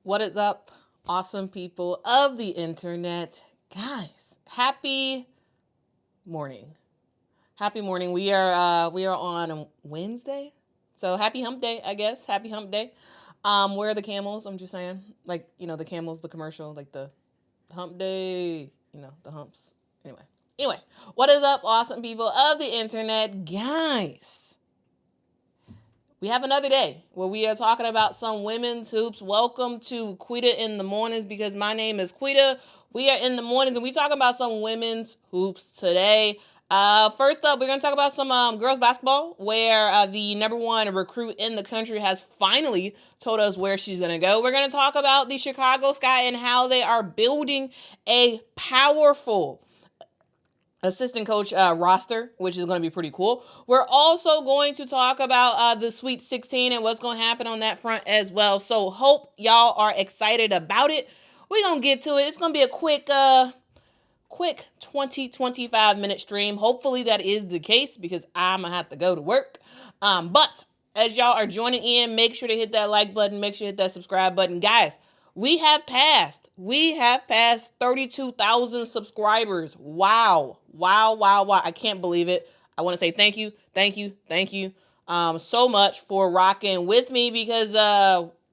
What is up, awesome people of the internet? Guys, happy morning. Happy morning. We are on Wednesday. So happy hump day, I guess. Happy hump day. Where are the camels? I'm just saying. Like, the camels, the commercial, like the hump day, the humps. Anyway, what is up, awesome people of the internet? Guys, we have another day where we are talking about some women's hoops. Welcome to Quita in the Mornings, because my name is Quita. We are in the mornings and we talking about some women's hoops today. First up, we're going to talk about some girls basketball, where the number one recruit in the country has finally told us where she's going to go. We're going to talk about the Chicago Sky and how they are building a powerful assistant coach roster, which is going to be pretty cool. We're also going to talk about the Sweet 16 and what's going to happen on that front as well. So hope y'all are excited about it. We're going to get to it. It's going to be a quick 20-25 minute stream. Hopefully that is the case, because I'm going to have to go to work. But as y'all are joining in, make sure to hit that like button. Make sure to hit that subscribe button. Guys, we have passed 32,000 subscribers. Wow. I can't believe it. I want to say thank you so much for rocking with me, because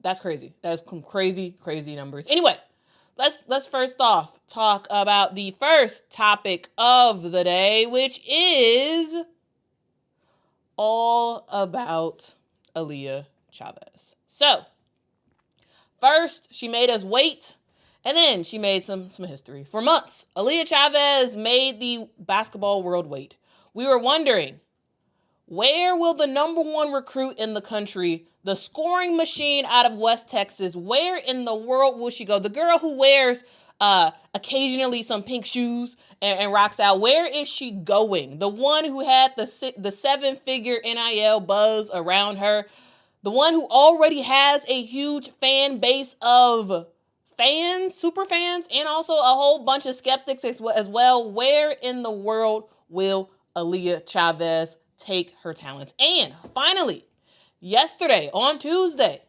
that's crazy. That's some crazy numbers. Anyway, let's first off talk about the first topic of the day, which is all about Aaliyah Chavez. So, first, she made us wait, and then she made some history. For months, Aaliyah Chavez made the basketball world wait. We were wondering, where will the number one recruit in the country, the scoring machine out of West Texas, where in the world will she go? The girl who wears occasionally some pink shoes and rocks out, where is she going? The one who had the seven-figure NIL buzz around her. The one who already has a huge fan base of fans, super fans, and also a whole bunch of skeptics as well. Where in the world will Aaliyah Chavez take her talents? And finally, yesterday, on Tuesday,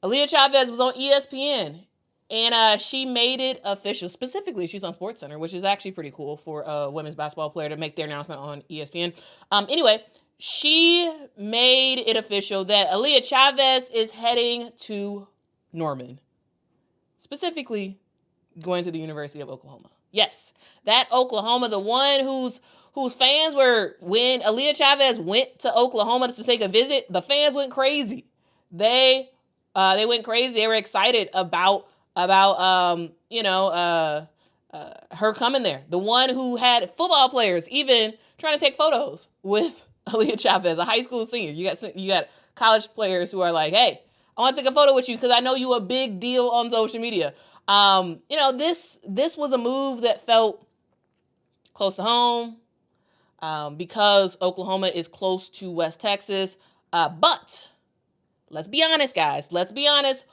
Aaliyah Chavez was on ESPN, and she made it official. Specifically, she's on SportsCenter, which is actually pretty cool for a women's basketball player to make their announcement on ESPN. Anyway, she made it official that Aaliyah Chavez is heading to Norman. Specifically, going to the University of Oklahoma. Yes, that Oklahoma, the one whose fans were, when Aaliyah Chavez went to Oklahoma to take a visit, the fans went crazy. They went crazy. They were excited about her coming there. The one who had football players even trying to take photos with Aaliyah Chavez, a high school senior. You got college players who are like, hey, I want to take a photo with you because I know you a big deal on social media. This was a move that felt close to home, because Oklahoma is close to West Texas. But let's be honest, guys. Let's be honest.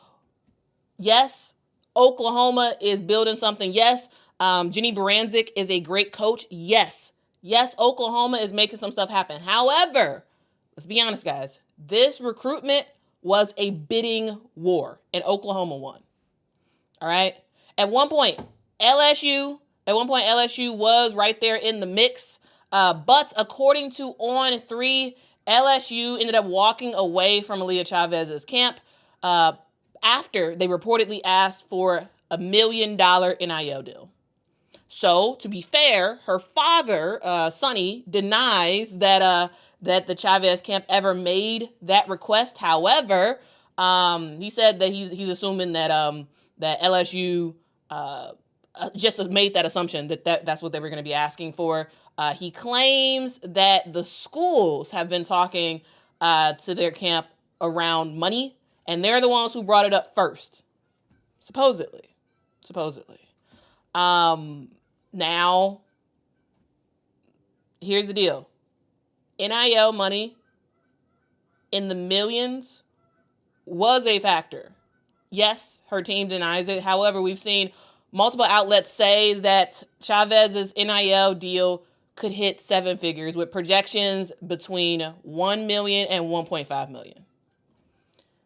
Yes, Oklahoma is building something. Yes, Jenny Baranczyk is a great coach. Yes, Oklahoma is making some stuff happen. However, let's be honest, guys. This recruitment was a bidding war, and Oklahoma won. All right? At one point, LSU was right there in the mix. But according to On3, LSU ended up walking away from Aaliyah Chavez's camp after they reportedly asked for $1 million NIL deal. So, to be fair, her father, Sonny, denies that the Chavez camp ever made that request. However, he said that he's assuming that LSU just made that assumption that's what they were going to be asking for. He claims that the schools have been talking to their camp around money, and they're the ones who brought it up first, supposedly. Now, here's the deal. NIL money in the millions was a factor. Yes, her team denies it. However, we've seen multiple outlets say that Chavez's NIL deal could hit seven figures with projections between $1 million and $1.5 million.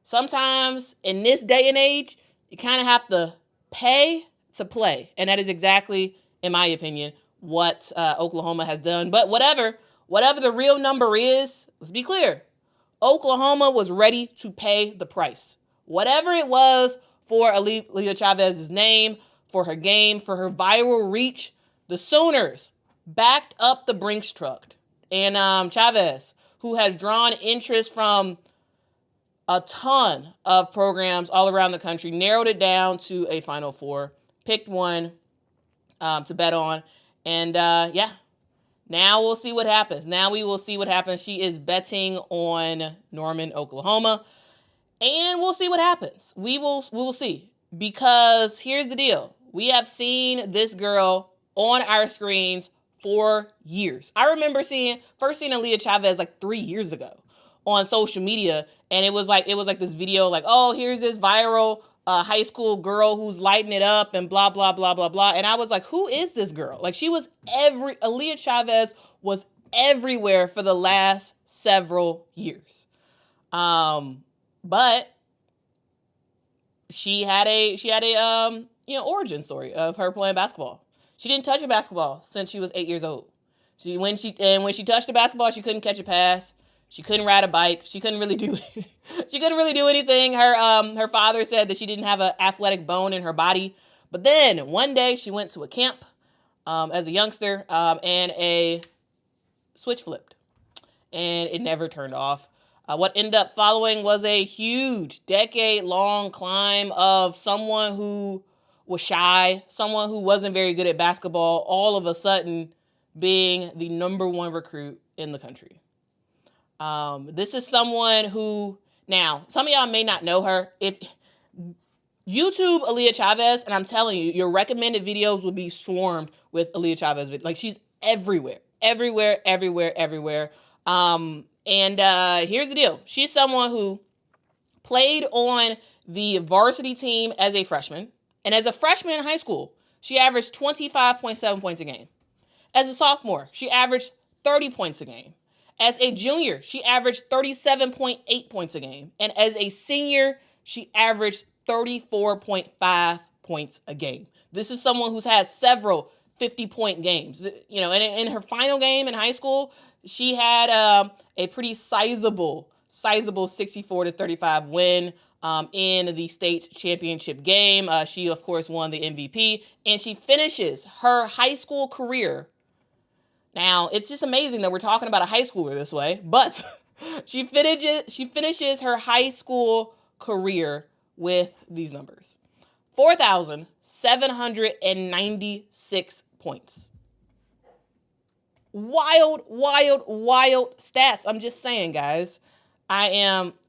sometimes in this day and age, you kind of have to pay to play. And that is exactly, in my opinion, what Oklahoma has done. But whatever the real number is, let's be clear. Oklahoma was ready to pay the price. Whatever it was for Aaliyah Chavez's name, for her game, for her viral reach, the Sooners backed up the Brinks truck. And Chavez, who has drawn interest from a ton of programs all around the country, narrowed it down to a Final Four, picked one to bet on. And now we'll see what happens. Now we will see what happens. She is betting on Norman, Oklahoma. And we'll see what happens. We will see. Because here's the deal. We have seen this girl on our screens for years. I remember first seeing Aaliyah Chavez like 3 years ago on social media. And it was like this video like, oh, here's this viral high school girl who's lighting it up and blah, blah, blah, blah, blah. And I was like, who is this girl? Like Aaliyah Chavez was everywhere for the last several years. But she had a origin story of her playing basketball. She didn't touch a basketball since she was 8 years old. When she touched the basketball, she couldn't catch a pass. She couldn't ride a bike. She couldn't really do anything. Her father said that she didn't have an athletic bone in her body. But then one day she went to a camp as a youngster and a switch flipped, and it never turned off. What ended up following was a huge decade-long climb of someone who was shy, someone who wasn't very good at basketball, all of a sudden being the number one recruit in the country. This is someone who, now, some of y'all may not know her. If YouTube Aaliyah Chavez, and I'm telling you, your recommended videos will be swarmed with Aaliyah Chavez. Like, she's everywhere. And here's the deal. She's someone who played on the varsity team as a freshman. And as a freshman in high school, she averaged 25.7 points a game. As a sophomore, she averaged 30 points a game. As a junior, she averaged 37.8 points a game. And as a senior, she averaged 34.5 points a game. This is someone who's had several 50-point games. And in her final game in high school, she had a pretty sizable 64-35 win in the state championship game. She, of course, won the MVP, and she finishes her high school career. Now, it's just amazing that we're talking about a high schooler this way, but she finishes her high school career with these numbers. 4,796 points. Wild stats. I'm just saying, guys. I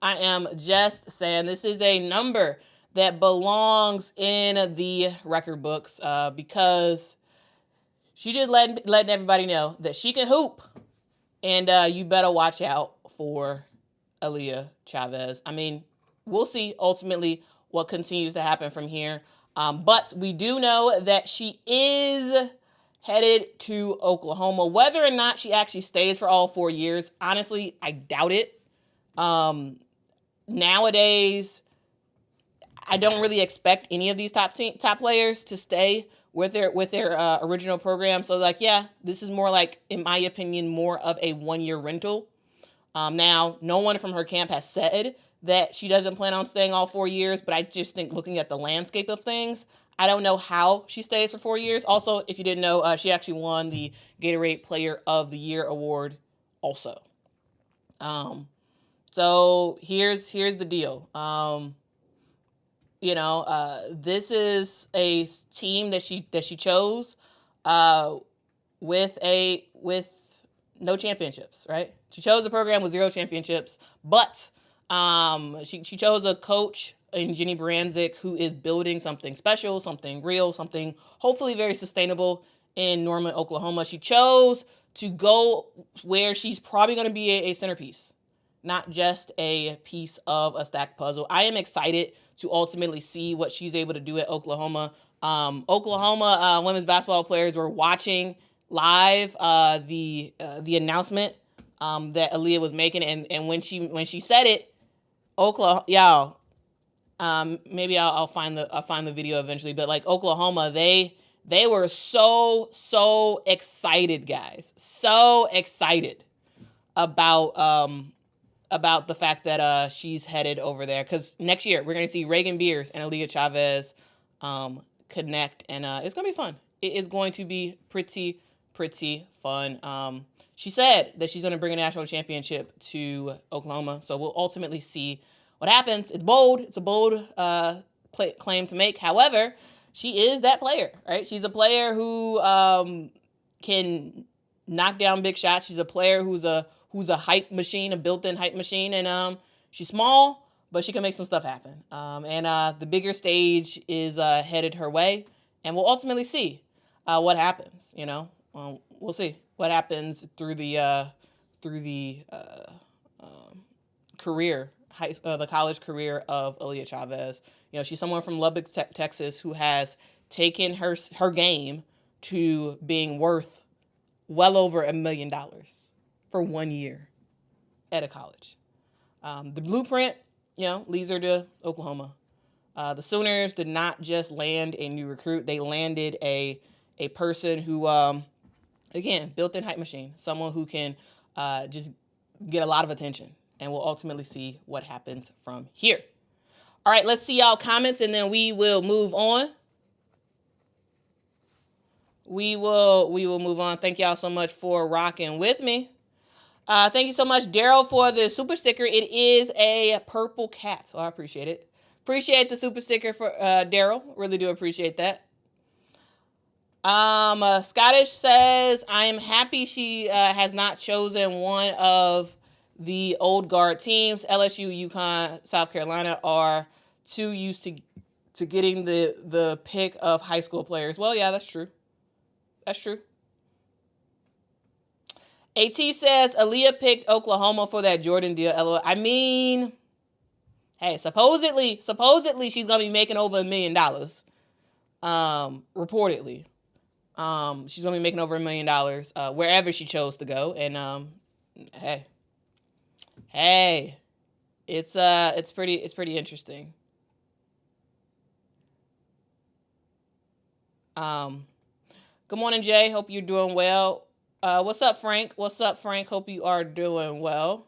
am just saying this is a number that belongs in the record books because she just letting everybody know that she can hoop, and you better watch out for Aaliyah Chavez. I mean, we'll see ultimately what continues to happen from here, but we do know that she is headed to Oklahoma. Whether or not she actually stays for all 4 years, honestly, I doubt it. Nowadays, I don't really expect any of these top players to stay with their original program. So this is more like, in my opinion, more of a 1-year rental. Now, no one from her camp has said that she doesn't plan on staying all 4 years, but I just think looking at the landscape of things, I don't know how she stays for 4 years. Also, if you didn't know, she actually won the Gatorade Player of the Year award also. So here's the deal. This is a team that she chose with no championships, right? She chose a program with 0 championships, but she chose a coach in Jenny Baranczyk who is building something special, something real, something hopefully very sustainable in Norman, Oklahoma. She chose to go where she's probably going to be a centerpiece, not just a piece of a stacked puzzle. I am excited to ultimately see what she's able to do at Oklahoma. Oklahoma women's basketball players were watching live the announcement that Aaliyah was making, and when she said it, Oklahoma, y'all. Maybe I'll find the video eventually, but like Oklahoma, they were so excited, guys, so excited about the fact that she's headed over there, because next year we're gonna see Reagan Beers and Aaliyah Chavez connect, and it's gonna be fun. It is going to be pretty fun. She said that she's gonna bring a national championship to Oklahoma, so we'll ultimately see what happens. It's bold. It's a bold claim to make. However, she is that player, right? She's a player who can knock down big shots. She's a player who's a hype machine, a built-in hype machine, and she's small, but she can make some stuff happen. And the bigger stage is headed her way, and we'll ultimately see what happens. We'll see what happens through the career, the college career of Aaliyah Chavez. She's someone from Lubbock, Texas, who has taken her game to being worth well over $1 million for 1 year at a college. The blueprint, leads her to Oklahoma. The Sooners did not just land a new recruit; they landed a person who, again, built-in hype machine, someone who can just get a lot of attention, and we'll ultimately see what happens from here. All right, let's see y'all comments, and then we will move on. We will move on. Thank y'all so much for rocking with me. Thank you so much, Daryl, for the super sticker. It is a purple cat, so I appreciate it. Appreciate the super sticker for Daryl. Really do appreciate that. Scottish says, I am happy she has not chosen one of the old guard teams. LSU, UConn, South Carolina are too used to getting the pick of high school players. Well, yeah, that's true. That's true. AT says, Aaliyah picked Oklahoma for that Jordan deal. LOL. I mean, hey, supposedly she's going to be making over $1 million. Reportedly. She's going to be making over $1 million wherever she chose to go. And hey, it's pretty interesting. Good morning, Jay. Hope you're doing well. What's up, Frank? Hope you are doing well.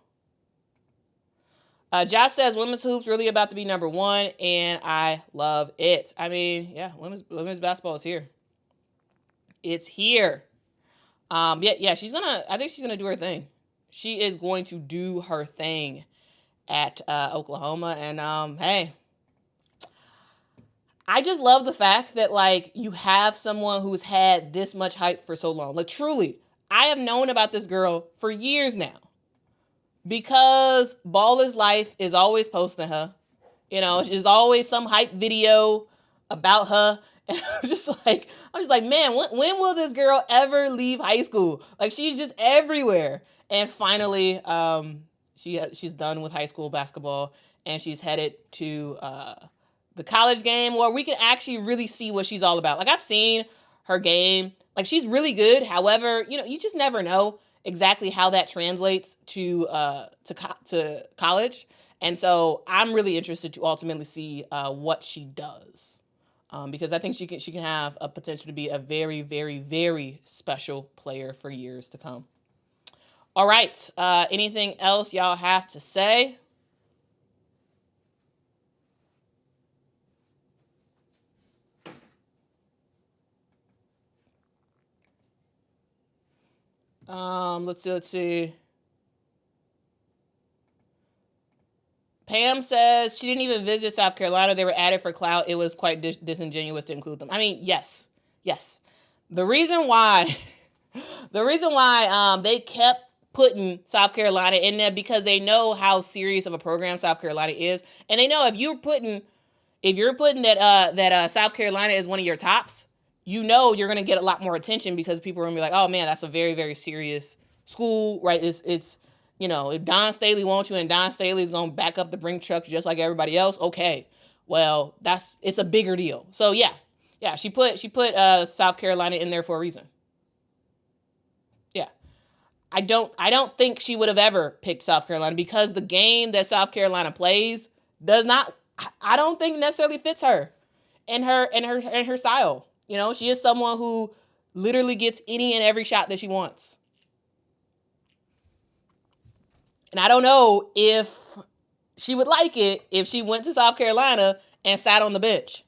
Josh says women's hoops really about to be number one, and I love it. I mean, yeah, women's basketball is here. It's here. Yeah, I think she's gonna do her thing. She is going to do her thing at Oklahoma, and hey, I just love the fact that like you have someone who's had this much hype for so long. Like truly, I have known about this girl for years now because Ball is Life is always posting her. There's always some hype video about her. And I'm just like, man, when will this girl ever leave high school? Like she's just everywhere. And finally, she's done with high school basketball and she's headed to the college game where we can actually really see what she's all about. Like I've seen her game. Like she's really good. However, you just never know exactly how that translates to college. And so I'm really interested to ultimately see what she does. Because I think she can have a potential to be a very, very, very special player for years to come. All right. Anything else y'all have to say? Let's see. Pam says she didn't even visit South Carolina. They were added for clout. It was quite disingenuous to include them. I mean, yes. The reason why they kept putting South Carolina in there because they know how serious of a program South Carolina is, and they know if you're putting that South Carolina is one of your tops, you're going to get a lot more attention because people are going to be like, oh man, that's a very, very serious school, right? It's if Don Staley wants you and Don Staley's going to back up the brink trucks just like everybody else, okay, well, it's a bigger deal. So yeah, she put South Carolina in there for a reason. Yeah. I don't think she would have ever picked South Carolina because the game that South Carolina plays does not, I don't think necessarily fits her and her style. You know, she is someone who literally gets any and every shot that she wants. And I don't know if she would like it if she went to South Carolina and sat on the bench,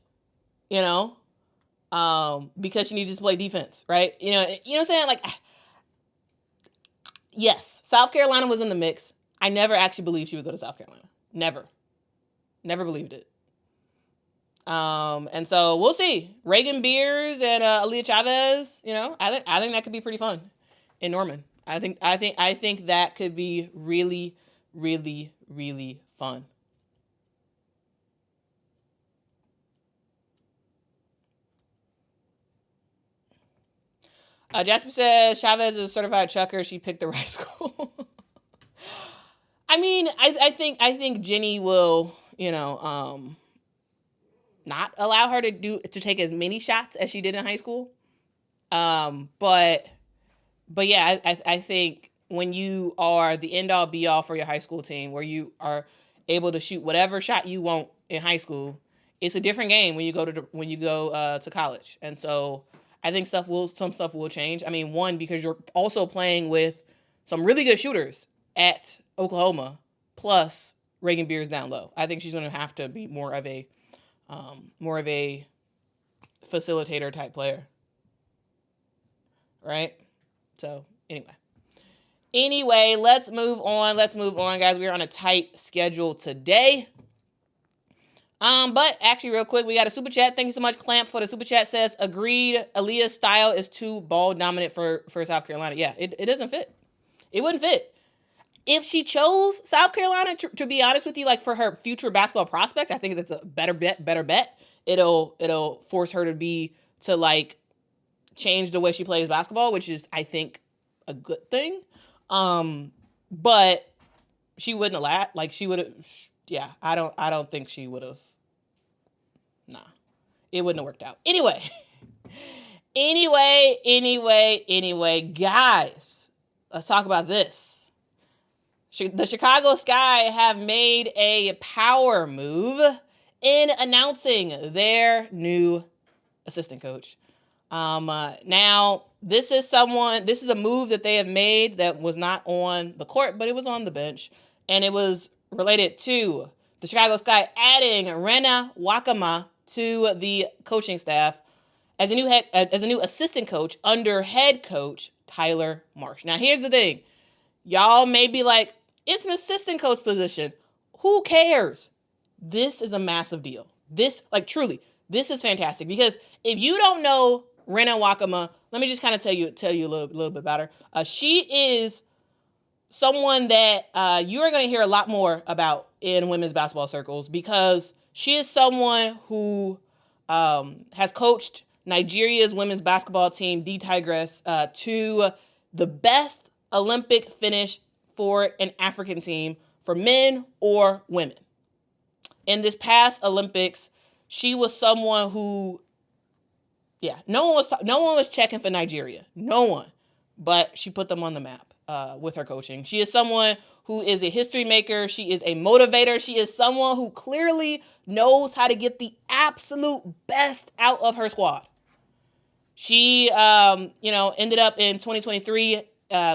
you know, because she needed to play defense, right? You know what I'm saying? Like, yes, South Carolina was in the mix. I never actually believed she would go to South Carolina. Never believed it. And so we'll see. Reagan Beers and Aaliyah Chavez. You know, I think that could be pretty fun in Norman. I think that could be really, really, really fun. Jasper says Chavez is a certified chucker. She picked the right school. I mean, I think Jenny will, not allow her to take as many shots as she did in high school. But yeah, I think when you are the end all be all for your high school team, where you are able to shoot whatever shot you want in high school, it's a different game when you go to college. And so I think some stuff will change. I mean, one, because you're also playing with some really good shooters at Oklahoma, plus Reagan Beers down low. I think she's going to have to be more of a facilitator type player, right? So anyway, let's move on, guys. We're on a tight schedule today. But actually, real quick, we got a super chat. Thank you so much, Clamp, for the super chat. Says, agreed, Aaliyah's style is too ball dominant for South Carolina. Yeah, it doesn't fit. It wouldn't fit. If she chose South Carolina, to be honest with you, like for her future basketball prospects, I think that's a better bet. It'll force her to like change the way she plays basketball, which is, I think, a good thing. But she wouldn't have laughed. Like she would have. Yeah, I don't think she would have. Nah, it wouldn't have worked out. Anyway, guys, let's talk about this. The Chicago Sky have made a power move in announcing their new assistant coach. Now, this is a move that they have made that was not on the court, but it was on the bench, and it was related to the Chicago Sky adding Rena Wakama to the coaching staff as a new assistant coach under head coach Tyler Marsh. Now, here's the thing. Y'all may be like, it's an assistant coach position. Who cares? This is a massive deal. Truly, this is fantastic, because if you don't know Rena Wakama, let me just kind of tell you a little bit about her. She is someone that you are going to hear a lot more about in women's basketball circles, because she is someone who has coached Nigeria's women's basketball team, the Tigress, to the best Olympic finish for an African team, for men or women. In this past Olympics, she was someone who, no one was checking for Nigeria. No one. But she put them on the map with her coaching. She is someone who is a history maker. She is a motivator. She is someone who clearly knows how to get the absolute best out of her squad. She, ended up in 2023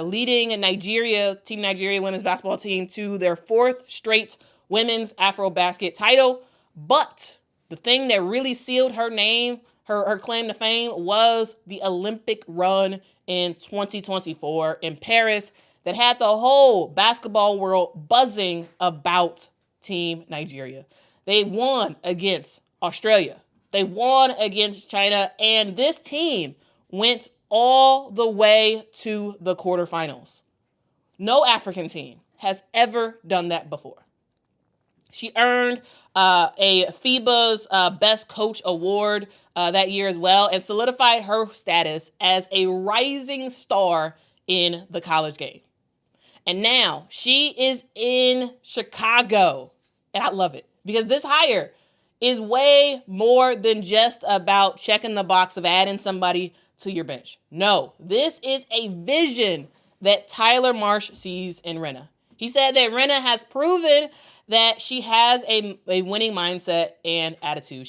leading Team Nigeria women's basketball team to their 4th straight women's Afrobasket title. But the thing that really sealed her name, her claim to fame, was the Olympic run in 2024 in Paris that had the whole basketball world buzzing about Team Nigeria. They won against Australia. They won against China, and this team went all the way to the quarterfinals. No African team has ever done that before. She earned a FIBA's Best Coach Award that year as well, and solidified her status as a rising star in the college game. And now she is in Chicago, and I love it, because this hire is way more than just about checking the box of adding somebody to your bench. No, this is a vision that Tyler Marsh sees in Rinna. He said that Rinna has proven that she has a winning mindset and attitude.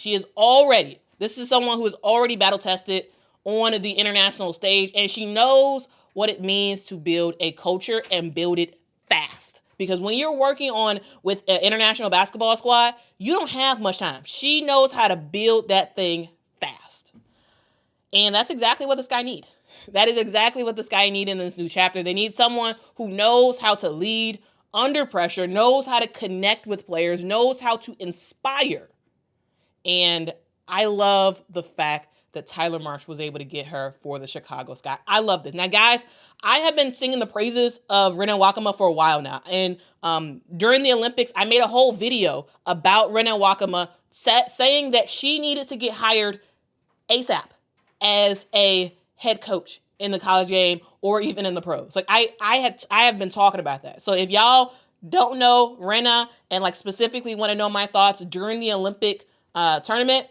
This is someone who is already battle tested on the international stage, and she knows what it means to build a culture and build it fast. Because when you're working with an international basketball squad, you don't have much time. She knows how to build that thing fast. And that's exactly what this guy needs. That is exactly what this guy needs in this new chapter. They need someone who knows how to lead under pressure, knows how to connect with players, knows how to inspire. And I love the fact that Tyler Marsh was able to get her for the Chicago Sky. I love this. Now, guys, I have been singing the praises of Rinna Wakama for a while now. And during the Olympics, I made a whole video about Rinna Wakama saying that she needed to get hired ASAP as a head coach in the college game or even in the pros. Like I have been talking about that. So if y'all don't know Rinna and like specifically want to know my thoughts during the Olympic tournament,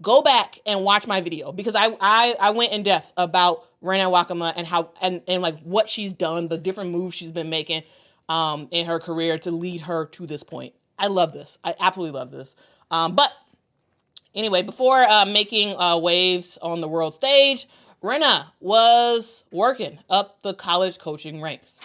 go back and watch my video because I went in depth about Rinna Wakama and how and like what she's done, the different moves she's been making in her career to lead her to this point. I love this. I absolutely love this. But anyway, before making waves on the world stage, Rinna was working up the college coaching ranks.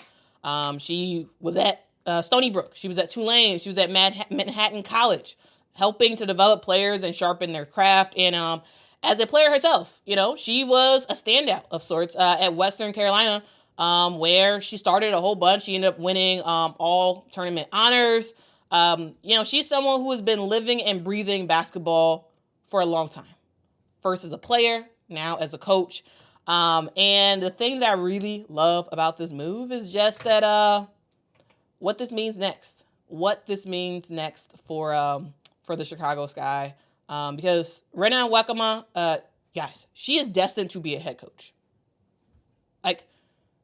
She was at Stony Brook. She was at Tulane. She was at Manhattan College, helping to develop players and sharpen their craft. And as a player herself, she was a standout of sorts at Western Carolina, where she started a whole bunch. She ended up winning all tournament honors. She's someone who has been living and breathing basketball for a long time. First as a player, now as a coach. And the thing that I really love about this move is just that what this means next. What this means next for the Chicago Sky. Because Rinna Wakama, guys, she is destined to be a head coach. Like,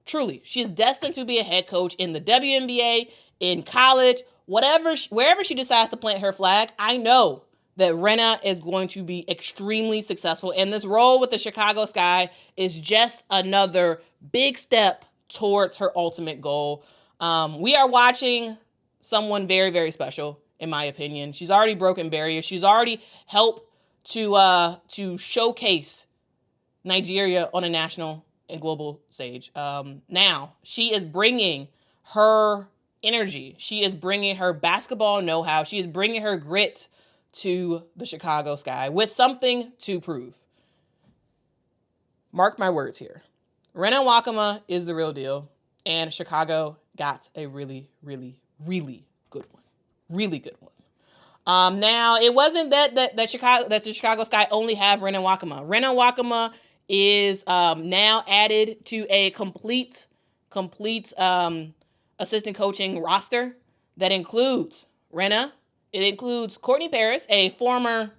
truly, she is destined to be a head coach in the WNBA, in college, wherever she decides to plant her flag. I know that Rinna is going to be extremely successful. And this role with the Chicago Sky is just another big step towards her ultimate goal. We are watching someone very, very special, in my opinion. She's already broken barriers. She's already helped to showcase Nigeria on a national and global stage. Now, she is bringing her energy. She is bringing her basketball know-how. She is bringing her grit to the Chicago Sky with something to prove. Mark my words here. Rinna Wakama is the real deal, and Chicago got a really, really, really good one. Really good one. Now, it wasn't that the Chicago Sky only have Rinna Wakama. Rinna Wakama is now added to a complete assistant coaching roster that includes Rinna. It includes Courtney Paris, a former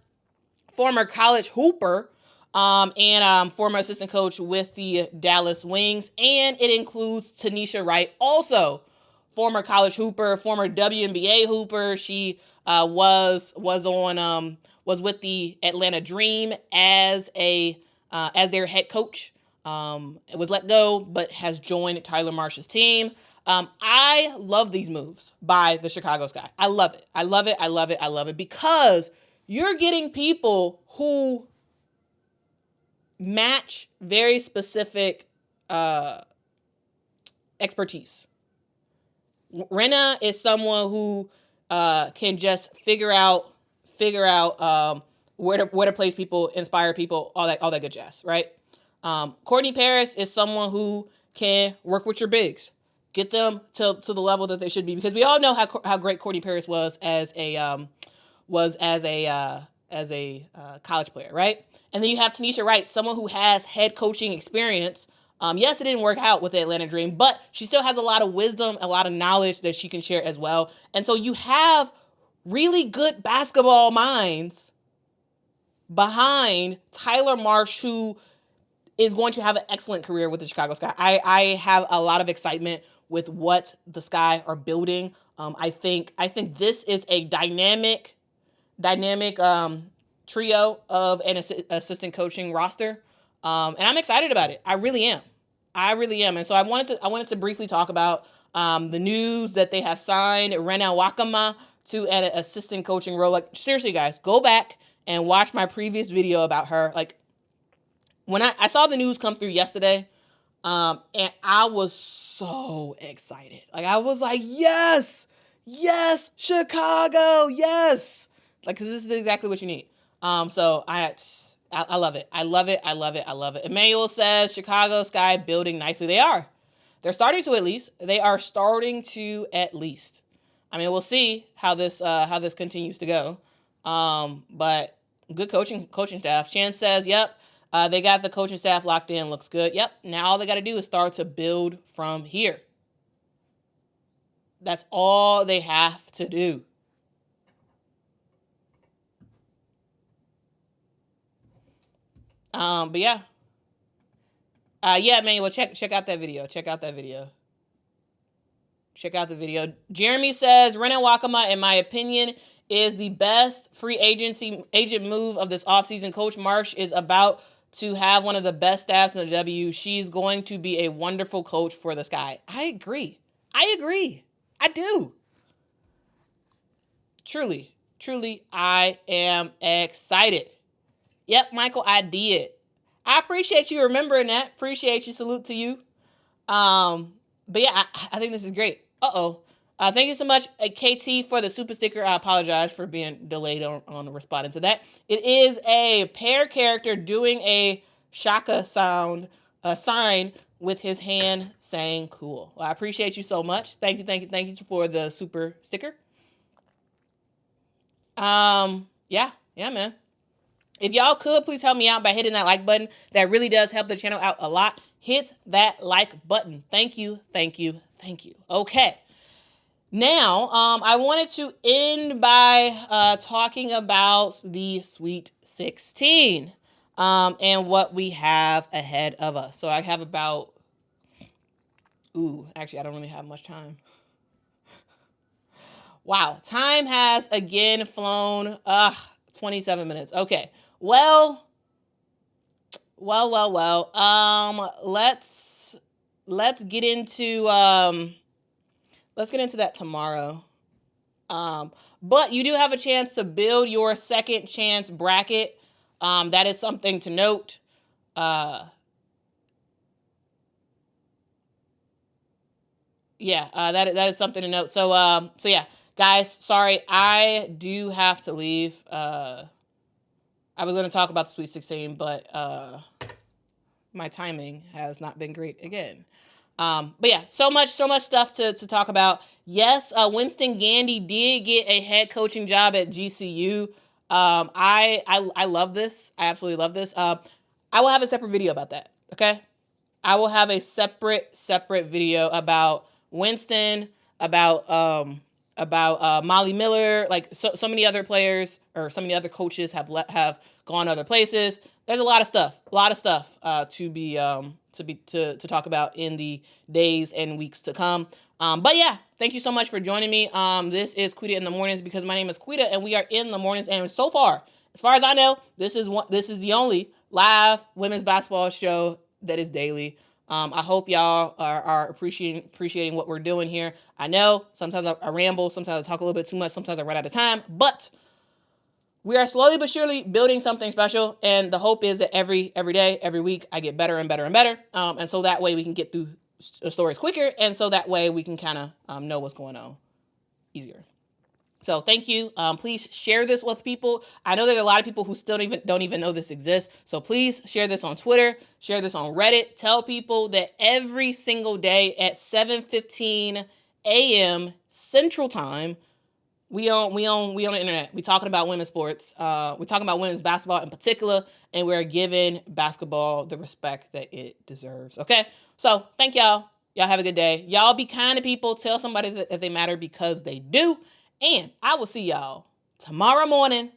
college hooper, and former assistant coach with the Dallas Wings, and it includes Tanisha Wright, also former college hooper, former WNBA hooper. She was with the Atlanta Dream as their head coach. It was let go, but has joined Tyler Marsh's team. I love these moves by the Chicago Sky. I love it. I love it. I love it. I love it because you're getting people who match very specific expertise. Rinna is someone who can just figure out where to place people, inspire people, all that good jazz, right? Courtney Paris is someone who can work with your bigs, get them to the level that they should be, because we all know how great Courtney Paris was as a college player, right? And then you have Tanisha Wright, someone who has head coaching experience. Yes, it didn't work out with the Atlanta Dream, but she still has a lot of wisdom, a lot of knowledge that she can share as well. And so you have really good basketball minds behind Tyler Marsh, who is going to have an excellent career with the Chicago Sky. I have a lot of excitement with what the Sky are building. I think this is a dynamic trio of an assistant coaching roster. And I'm excited about it. I really am. I really am. And so I wanted to briefly talk about the news that they have signed Rena Wakama to an assistant coaching role. Like, seriously, guys, go back and watch my previous video about her. Like, when I saw the news come through yesterday, and I was so excited. Like, I was like, yes, Chicago, yes. Like, because this is exactly what you need. So I love it. I love it. Emmanuel says Chicago Sky building nicely. They are. They're starting to at least. They are starting to at least. I mean, we'll see how this continues to go. But good coaching staff. Chan says, yep. They got the coaching staff locked in. Looks good. Yep. Now all they got to do is start to build from here. That's all they have to do. But yeah. Yeah, man. Well, check out that video. Check out the video. Jeremy says, Renan Wakama, in my opinion, is the best free agent move of this offseason. Coach Marsh is about to have one of the best staffs in the W. She's going to be a wonderful coach for the Sky. I agree. I do. Truly, I am excited. Yep, Michael, I did. I appreciate you remembering that. Appreciate you. Salute to you. But yeah, I think this is great. Thank you so much, KT, for the super sticker. I apologize for being delayed on responding to that. It is a pair character doing a shaka sound sign with his hand saying cool. Well, I appreciate you so much. Thank you for the super sticker. Yeah, man. If y'all could, please help me out by hitting that like button. That really does help the channel out a lot. Hit that like button. Thank you. Okay. Now, I wanted to end by talking about the Sweet 16 and what we have ahead of us. So I have about, actually, I don't really have much time. Wow, time has again flown. 27 minutes. Okay. Well. Let's get into that tomorrow. But you do have a chance to build your second chance bracket. That is something to note. That is something to note. So yeah, guys, sorry, I do have to leave. I was going to talk about the Sweet 16, but my timing has not been great again. But yeah, so much stuff to talk about. Yes, Winston Gandy did get a head coaching job at GCU. I love this. I absolutely love this. I will have a separate video about that. Okay. I will have a separate video about Winston, about Molly Miller, like so many other players or so many other coaches have gone other places. There's a lot of stuff to talk about in the days and weeks to come. But yeah, thank you so much for joining me. This is Quita in the Mornings because my name is Quita and we are in the mornings. And so far, as far as I know, this is the only live women's basketball show that is daily. I hope y'all are appreciating what we're doing here. I know sometimes I ramble, sometimes I talk a little bit too much, sometimes I run out of time, but we are slowly but surely building something special, and the hope is that every day, every week, I get better and better and better, and so that way we can get through stories quicker, and so that way we can kind of know what's going on easier. So thank you. Please share this with people. I know there are a lot of people who still don't even know this exists. So please share this on Twitter, share this on Reddit. Tell people that every single day at 7:15 a.m. Central Time, we on the internet. We talking about women's sports. We're talking about women's basketball in particular, and we're giving basketball the respect that it deserves. Okay. So thank y'all. Y'all have a good day. Y'all be kind to people. Tell somebody that they matter because they do. And I will see y'all tomorrow morning,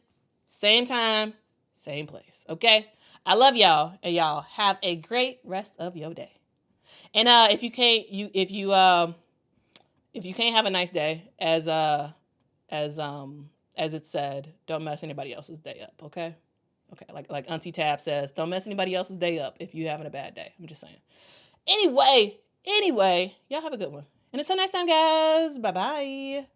same time, same place. Okay? I love y'all, and y'all have a great rest of your day. And if you can't have a nice day, as it said, don't mess anybody else's day up. Okay? Okay. Like Auntie Tab says, don't mess anybody else's day up if you're having a bad day. I'm just saying. Anyway, y'all have a good one. And until next time, guys, bye-bye.